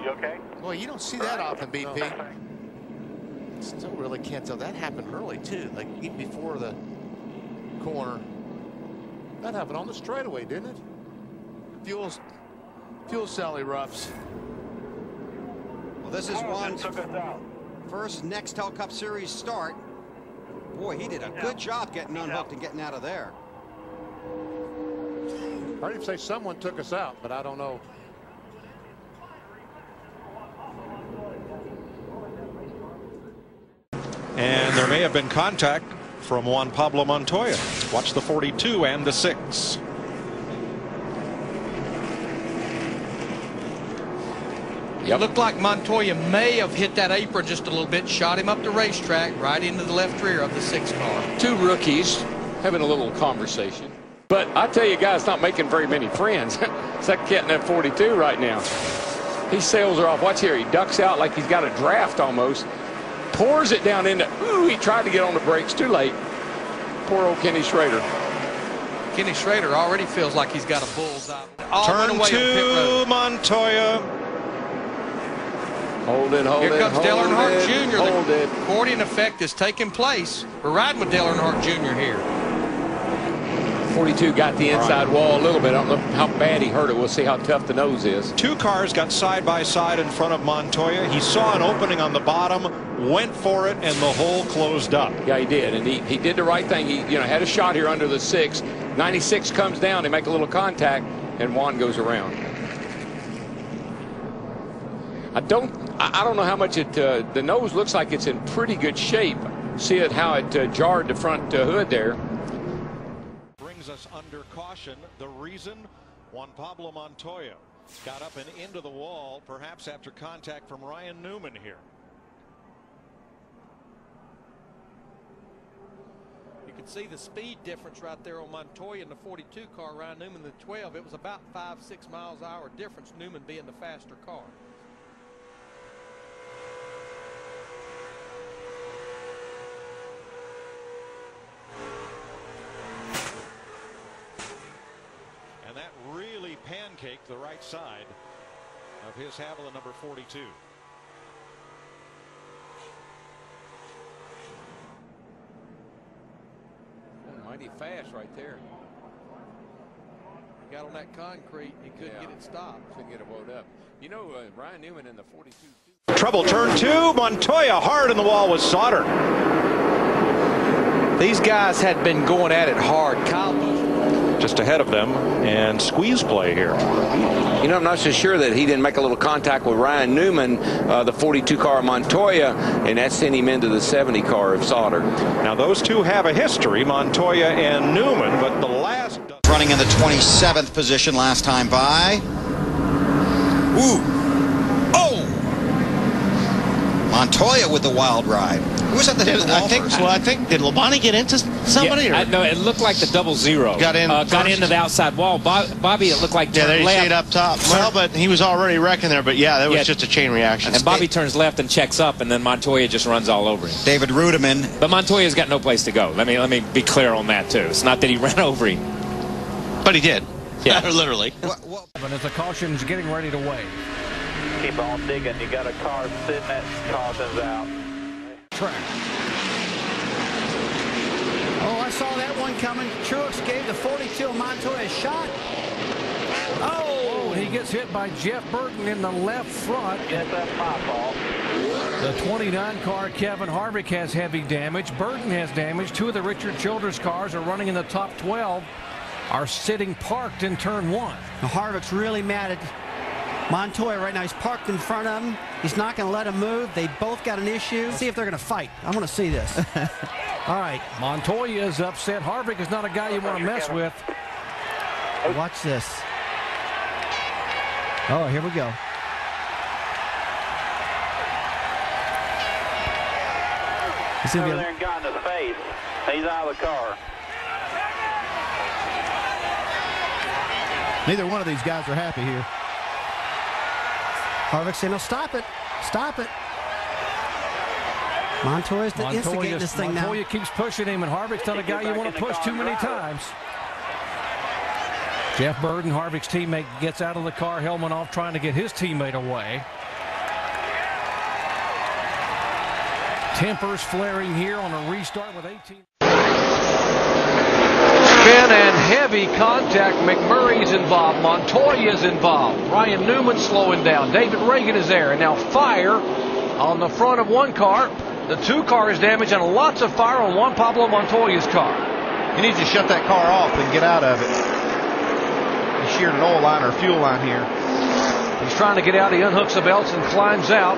You okay? Well, you don't see that often, BP. No, Still really can't tell. That happened early, too, like even before the corner. That happened on the straightaway, didn't it? Fuel Sally roughs. Well, this is Juan's took us out. first Nextel Cup Series start. Boy, he did a good job getting unhooked and getting out of there. I didn't say someone took us out, but I don't know. And there may have been contact from Juan Pablo Montoya. Watch the 42 and the 6. It looked like Montoya may have hit that apron just a little bit, shot him up the racetrack right into the left rear of the 6 car. Two rookies having a little conversation. But I tell you, guys, not making very many friends. It's like getting that 42 right now. He sails her off. Watch here. He ducks out like he's got a draft almost. Pours it down into, ooh, he tried to get on the brakes. Too late. Poor old Kenny Schrader. Kenny Schrader already feels like he's got a bullseye. Turn 2, Montoya. Hold it, hold it. Here comes Dale Earnhardt Jr. Hold it. The accordion effect is taking place. We're riding with Dale Earnhardt Jr. here. 42 got the inside wall a little bit. I don't know how bad he hurt it. We'll see how tough the nose is. 2 cars got side by side in front of Montoya. He saw an opening on the bottom, went for it, and the hole closed up. Yeah, he did, and he did the right thing. He had a shot here under the 6. 96 comes down. They make a little contact, and Juan goes around. I don't know how much the nose looks like it's in pretty good shape. See it how it jarred the front hood there. Brings us under caution. The reason Juan Pablo Montoya got up and into the wall, perhaps after contact from Ryan Newman here. You can see the speed difference right there on Montoya in the 42 car, Ryan Newman the 12. It was about 5-6 miles an hour difference, Newman being the faster car. And that really pancaked the right side of his Haviland number 42. Mighty fast right there. He got on that concrete. He couldn't get it stopped. Couldn't get it wound up. You know, Ryan Newman in the 42. Trouble, turn 2. Montoya hard in the wall with Sauter. These guys had been going at it hard. Kyle just ahead of them, and squeeze play here. You know, I'm not so sure that he didn't make a little contact with Ryan Newman, the 42 car of Montoya, and that sent him into the 70 car of Sauter. Now those two have a history, Montoya and Newman, but the last Running in the 27th position last time by. Ooh. Oh! Montoya with the wild ride. Who was at the I think did Labonte get into somebody? Yeah, no, it looked like the 00 got into the outside wall. Bobby, it looked like there he left. stayed up top. Well, but he was already wrecking there. But yeah, that was just a chain reaction. And Bobby turns left and checks up, and then Montoya just runs all over him. David Rudiman. But Montoya's got no place to go. Let me be clear on that too. It's not that he ran over him, but he did. Yeah, literally. But as the caution's getting ready to wave. Keep on digging. You got a car sitting that caution's out. Track. Oh, I saw that one coming. Truex gave the 42 Montoya a shot. Oh, he gets hit by Jeff Burton in the left front. Yes, that's my fault. The 29 car, Kevin Harvick, has heavy damage. Burton has damage. 2 of the Richard Childress cars are running in the top 12, are sitting parked in turn 1. Harvick's really mad at Montoya right now. He's parked in front of him. He's not going to let him move. They both got an issue. See if they're going to fight. I want to see this. All right. Montoya is upset. Harvick is not a guy you want to mess with. Watch this. Oh, here we go. He's over there and got in his face. He's out of the car. Neither one of these guys are happy here. Harvick saying, no, stop it. Stop it. Montoya's instigating this thing now. Montoya keeps pushing him, and Harvick's not a guy you want to push too many times. Jeff Burton, Harvick's teammate, gets out of the car, helmet off, trying to get his teammate away. Tempers flaring here on a restart with 18. Spin and heavy contact. McMurray's involved. Montoya's involved. Ryan Newman slowing down. David Reagan is there. And now fire on the front of one car. The two cars damaged and lots of fire on Juan Pablo Montoya's car. He needs to shut that car off and get out of it. He sheared an oil line or fuel line here. He's trying to get out. He unhooks the belts and climbs out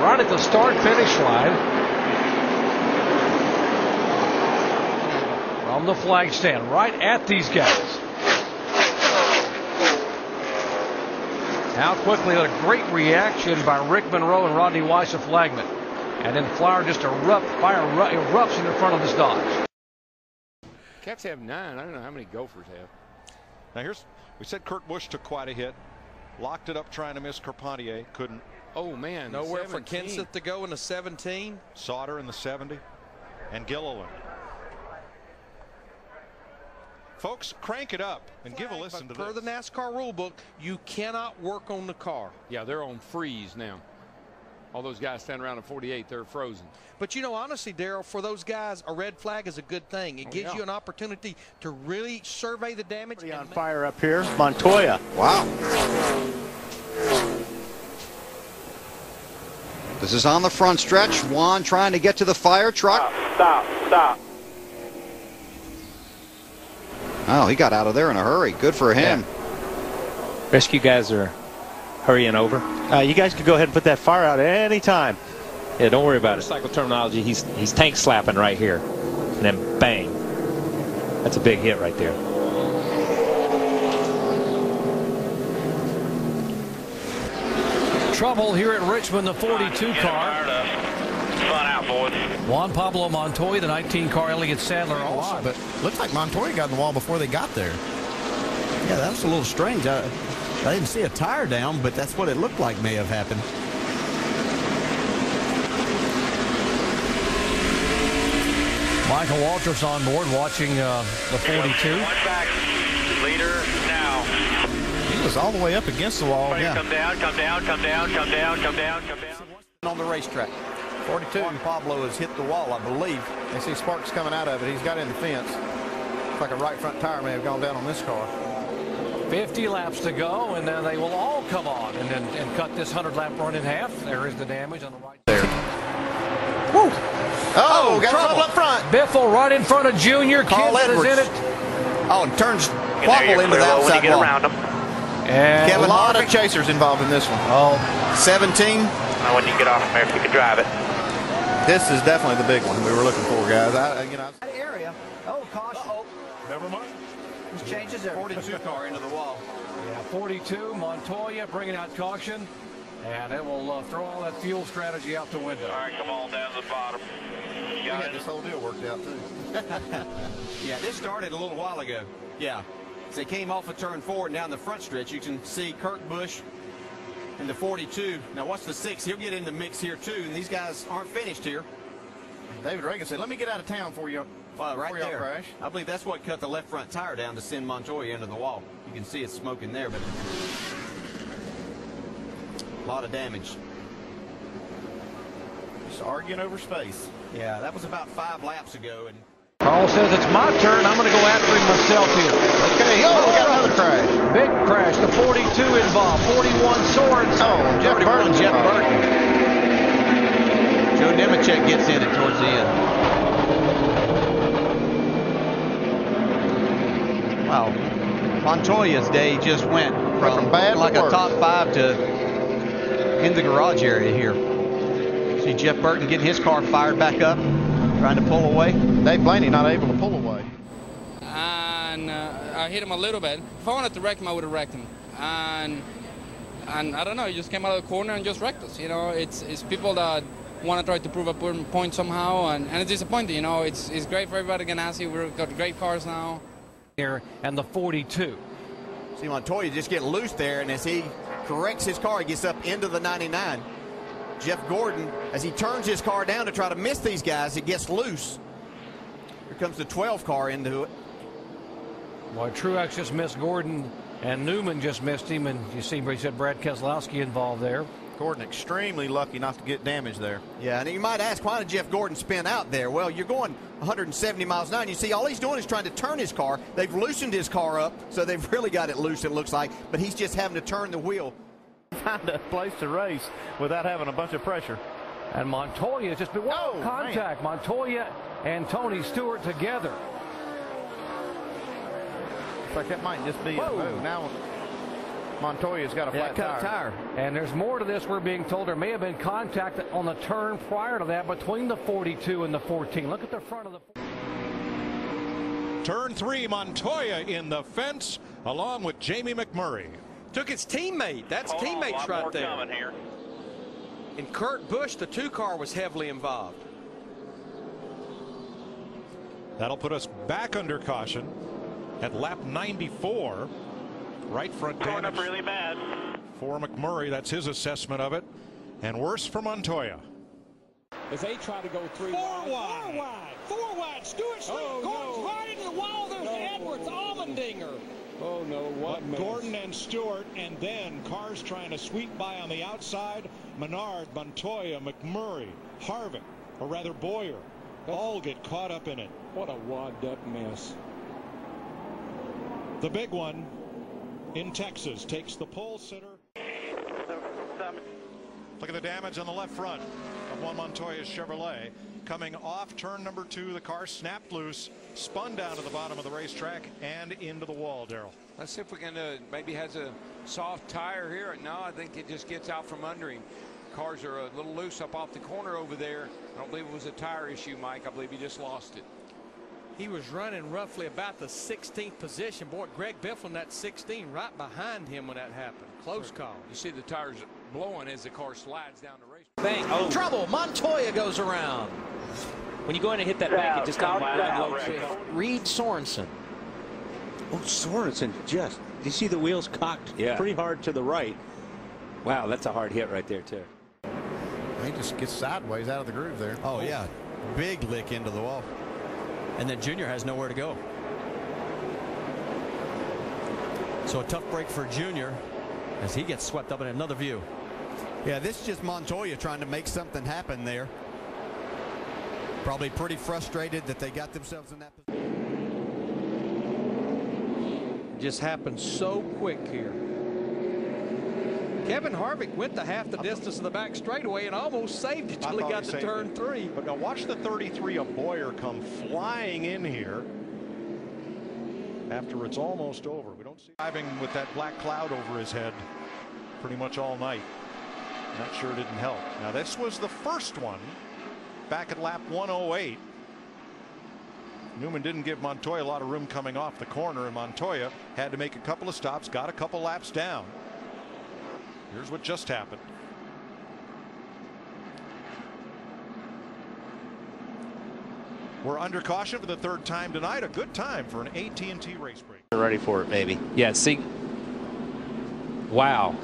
right at the start-finish line. From the flag stand, right at these guys. Out quickly, a great reaction by Rick Monroe and Rodney Weiss of flagman. And then fire erupts in the front of this Dodge. Cats have 9. I don't know how many Gophers have. Now we said Kurt Busch took quite a hit. Locked it up trying to miss Carpentier. Couldn't. Oh, man. Nowhere for Kenseth to go in the 17. Sauter in the 70. And Gilliland. Folks, crank it up and give a listen to this. Per the NASCAR rule book, you cannot work on the car. Yeah, they're on freeze now. All those guys standing around at 48, they're frozen. But, you know, honestly, Darrell, for those guys, a red flag is a good thing. It gives you an opportunity to really survey the damage. Pretty on fire up here. Montoya. Wow. This is on the front stretch. Juan trying to get to the fire truck. Stop. Oh, he got out of there in a hurry. Good for him. Yeah. Rescue guys are hurrying over. You guys could go ahead and put that fire out at any time. Yeah, don't worry about it. Cycle terminology. He's tank slapping right here, and then bang. That's a big hit right there. Trouble here at Richmond, the 42 car. Fun out, boys. Juan Pablo Montoya, the 19 car, Elliott Sadler also. But looks like Montoya got in the wall before they got there. Yeah, that was a little strange. I didn't see a tire down, but that's what it looked like may have happened. Michael Waltrip's on board watching the 42. Watch back. Leader now. He was all the way up against the wall. Yeah. Yeah. Come down. On the racetrack. 42. Juan Pablo has hit the wall, I believe. They see sparks coming out of it. He's got in the fence. Looks like a right front tire may have gone down on this car. 50 laps to go, and then they will all come on and cut this 100-lap run in half. There is the damage on the right there. Woo! Oh, got trouble up front. Biffle right in front of Junior. Kenseth is in it. Oh, and turns Wobble into the outside wall. Around him. And Kevin, a lot of chasers involved in this one. Oh, 17. Now when you get off from there, if you can drive it. This is definitely the big one we were looking for, guys. That area. Oh, caution. Never mind. This changes everything. 42 car into the wall. yeah, 42. Montoya bringing out caution, and it will throw all that fuel strategy out the window. All right, come on down to the bottom. You got it. This whole deal worked out, too. Yeah, this started a little while ago. Yeah. As they came off of turn 4 and down the front stretch, you can see Kurt Busch in the 42. Now watch the 6. He'll get in the mix here, too. And these guys aren't finished here. David Reagan said, let me get out of town for you. Well, right there. Crash. I believe that's what cut the left front tire down to send Montoya into the wall. You can see it's smoking there, but a lot of damage. Just arguing over space. Yeah, that was about 5 laps ago. And Carl says it's my turn. I'm going to go after him myself here. Okay, we got another crash. Big crash. The 42 involved. 41 Swords. Oh, Jeff Burton. Joe Nemechek gets in it towards the end. Wow. Montoya's day just went from bad like to a top 5 to in the garage area here. See Jeff Burton getting his car fired back up, trying to pull away. Dave Blaney not able to pull away. And I hit him a little bit. If I wanted to wreck him, I would have wrecked him. And I don't know, he just came out of the corner and just wrecked us. You know, it's people that want to try to prove a point somehow, and it's disappointing. You know, it's great for everybody Ganassi. We've got great cars now. Here and the 42. See Montoya just getting loose there, and as he corrects his car, he gets up into the 99. Jeff Gordon, as he turns his car down to try to miss these guys, it gets loose. Here comes the 12 car into it. Well, Truex just missed Gordon, and Newman just missed him, and you see he said Brad Keselowski involved there. Of Gordon extremely lucky not to get damaged there. Yeah, and you might ask, why did Jeff Gordon spin out there? Well, you're going 170 miles an hour, and you see all he's doing is trying to turn his car. They've loosened his car up, so they've really got it loose, it looks like, but he's just having to turn the wheel. Find a place to race without having a bunch of pressure. And Montoya has just been contact. Man. Montoya and Tony Stewart together. Looks like that might just be a move. Now Montoya's got a flat tire. And there's more to this. We're being told there may have been contact on the turn prior to that between the 42 and the 14. Look at the front of the. Turn 3, Montoya in the fence along with Jamie McMurray. Took his teammate. That's teammates right there. Here. And Kurt Busch, the 2-car, was heavily involved. That'll put us back under caution at lap 94. Right front damage. Going up really bad. For McMurray, that's his assessment of it. And worse for Montoya. As they try to go 3 wide. 4 wide. Stewart Gordon's right into the wall. There's Edwards, Allmendinger. Oh no, what mess. Gordon and Stewart, and then cars trying to sweep by on the outside. Menard, Montoya, McMurray, Harvick, or rather Boyer, all get caught up in it. What a wadded up mess. The big one in Texas takes the pole sitter. Look at the damage on the left front of Juan Montoya's Chevrolet. Coming off turn number 2, the car snapped loose, spun down to the bottom of the racetrack and into the wall, Darrell. Let's see if we can maybe has a soft tire here. No, I think it just gets out from under him. Cars are a little loose up off the corner over there. I don't believe it was a tire issue, Mike. I believe he just lost it. He was running roughly about the 16th position. Boy, Greg Biffle in that 16 right behind him when that happened. Close call. You see the tires blowing as the car slides down the race. Bang. Oh. Trouble. Montoya goes around. When you go in and hit that bank, it just comes low. Reed Sorensen. Oh, Sorensen just. You see the wheels cocked pretty hard to the right. Wow, that's a hard hit right there, too. He just gets sideways out of the groove there. Oh, yeah. Big lick into the wall. And then Junior has nowhere to go. So a tough break for Junior as he gets swept up in another view. Yeah, this is just Montoya trying to make something happen there. Probably pretty frustrated that they got themselves in that position. Just happened so quick here. Kevin Harvick went the half the distance of the back straightaway and almost saved it till he got to turn 3. But now watch the 33 of Boyer come flying in here after it's almost over. We don't see driving with that black cloud over his head pretty much all night. That sure didn't help. Now this was the first one back at lap 108. Newman didn't give Montoya a lot of room coming off the corner, and Montoya had to make a couple of stops, got a couple laps down. Here's what just happened. We're under caution for the 3rd time tonight. A good time for an AT&T race break. We're ready for it, baby. Yeah, see. Wow.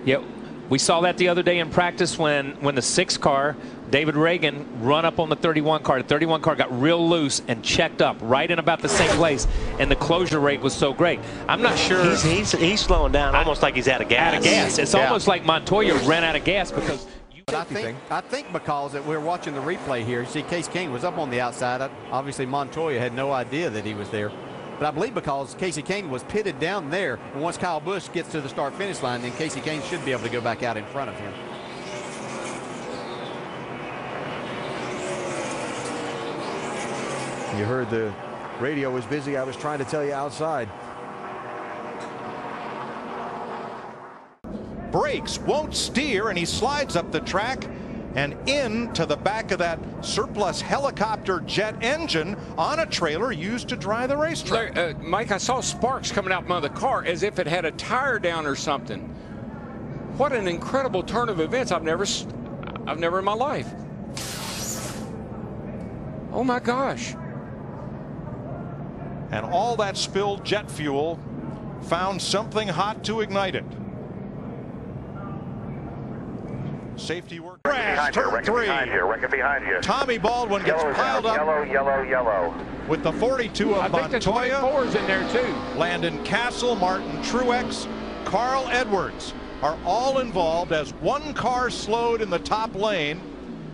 Yeah, we saw that the other day in practice when the 6 car, David Reagan, run up on the 31 car. The 31 car got real loose and checked up right in about the same place, and the closure rate was so great. I'm not sure. He's slowing down almost like he's out of gas. Out of gas. It's almost like Montoya ran out of gas because. But I think because we're watching the replay here, you see Case Kane was up on the outside. Obviously Montoya had no idea that he was there. But I believe because Casey Kane was pitted down there, and once Kyle Busch gets to the start-finish line, then Casey Kane should be able to go back out in front of him. You heard the radio was busy. I was trying to tell you outside. Brakes, won't steer, and he slides up the track and into the back of that surplus helicopter jet engine on a trailer used to dry the racetrack. Mike, I saw sparks coming out from the car as if it had a tire down or something. What an incredible turn of events. I've never in my life. Oh my gosh. And all that spilled jet fuel found something hot to ignite it. Safety work. Crash, turn 3. Behind you. Tommy Baldwin gets piled up. Yellow. With the 42 of Montoya. I think the 24's in there too. Landon Castle, Martin Truex, Carl Edwards, are all involved as one car slowed in the top lane.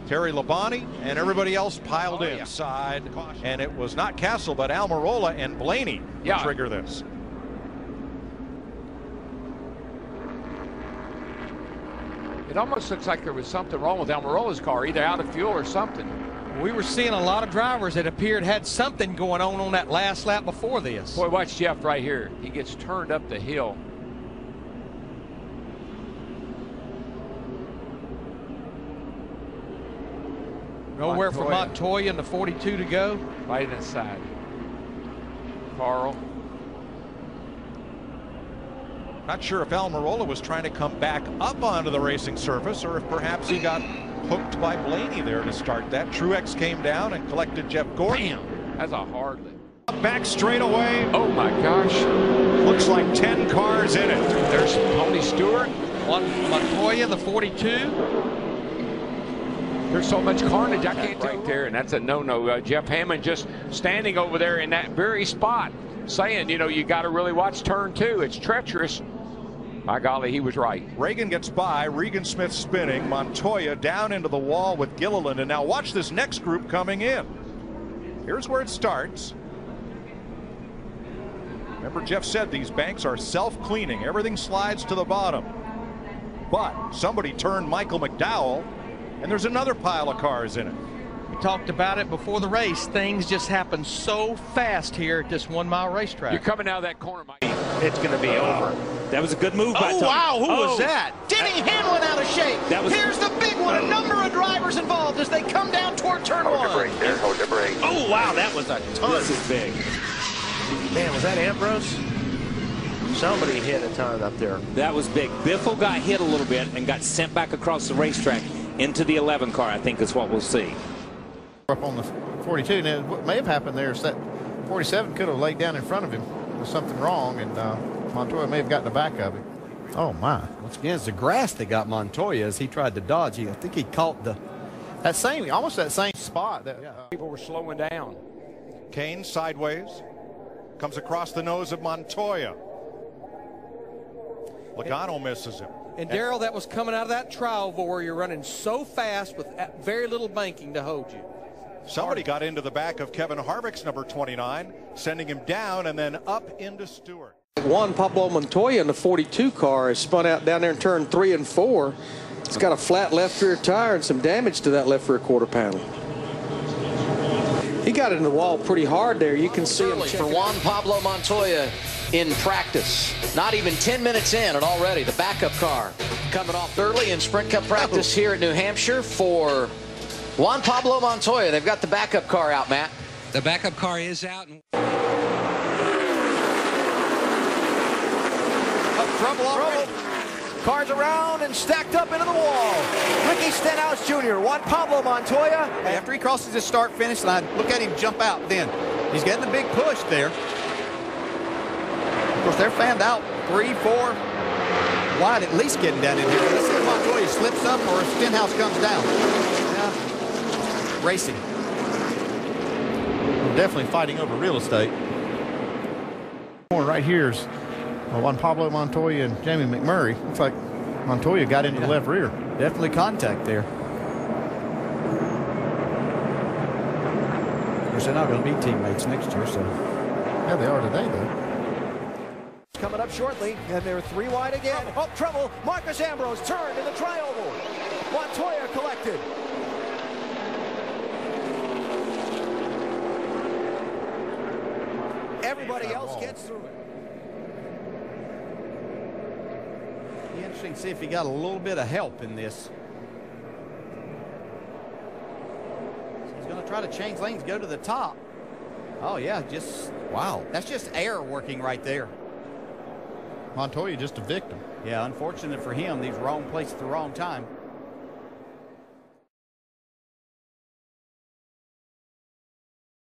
Terry Labonte and everybody else piled inside, and it was not Castle but Almirola and Blaney who trigger this. It almost looks like there was something wrong with Almirola's car, either out of fuel or something. We were seeing a lot of drivers that appeared had something going on that last lap before this. Boy, watch Jeff right here. He gets turned up the hill. Nowhere for Montoya and the 42 to go. Right inside. Carl. Not sure if Almirola was trying to come back up onto the racing surface or if perhaps he got hooked by Blaney there to start that. Truex came down and collected Jeff Gordon. Bam! That's a hard lift. Back straight away. Oh my gosh. Looks like 10 cars in it. There's Tony Stewart. Montoya, the 42. There's so much carnage, I can't tell. Right there, and that's a no-no. Jeff Hammond just standing over there in that very spot saying, you know, you got to really watch turn 2. It's treacherous. My golly, he was right. Reagan gets by. Regan Smith spinning. Montoya down into the wall with Gilliland. And now watch this next group coming in. Here's where it starts. Remember, Jeff said these banks are self-cleaning. Everything slides to the bottom. But somebody turned Michael McDowell, and there's another pile of cars in it. We talked about it before the race. Things just happen so fast here at this 1 mile racetrack. You're coming out of that corner, Mike. It's going to be over. That was a good move by Tony. Wow, who was that? Denny Hamlin out of shape. Here's the big one. A number of drivers involved as they come down toward turn 1. Hold your brake there. Hold your brake. Oh, wow, that was a ton. This is big. Man, was that Ambrose? Somebody hit a ton up there. That was big. Biffle got hit a little bit and got sent back across the racetrack into the 11 car, I think is what we'll see. Up on the 42. Now, what may have happened there is that 47 could have laid down in front of him with something wrong, and Montoya may have gotten the back of him. Oh, my. Once again, it's the grass that got Montoya as he tried to dodge. I think he caught almost that same spot. That people were slowing down. Kane sideways. Comes across the nose of Montoya. Logano misses him. And Darrell, that was coming out of that trioval where you're running so fast with very little banking to hold you. Somebody got into the back of Kevin Harvick's number 29, sending him down and then up into Stewart. Juan Pablo Montoya in the 42 car is spun out down there in turn 3 and 4. It's got a flat left rear tire and some damage to that left rear quarter panel. He got it in the wall pretty hard there. You can see him for Juan Pablo Montoya in practice. Not even 10 minutes in, and already the backup car coming off early in Sprint Cup practice here at New Hampshire for Juan Pablo Montoya. They've got the backup car out, Matt. The backup car is out. Trouble already. Cars around and stacked up into the wall. Ricky Stenhouse Jr., Juan Pablo Montoya. After he crosses his start-finish line, look at him jump out then. He's getting a big push there. Of course, they're fanned out 3, 4 wide, at least getting down in here. Let's see if Montoya slips up or if Stenhouse comes down. Yeah. Racing. We're definitely fighting over real estate. Right here's Juan Pablo Montoya and Jamie McMurray. Looks like Montoya got into the left rear. Definitely contact there. Of course, they're not going to be teammates next year, so. Yeah, they are today, though. Coming up shortly, and they're 3 wide again. Oh, trouble. Marcus Ambrose turned in the trioval. Montoya collected. Everybody else gets through it. Be interesting to see if he got a little bit of help in this. He's going to try to change lanes, go to the top. Oh, yeah, just, wow. That's just air working right there. Montoya just a victim. Yeah, unfortunate for him. He's wrong place at the wrong time.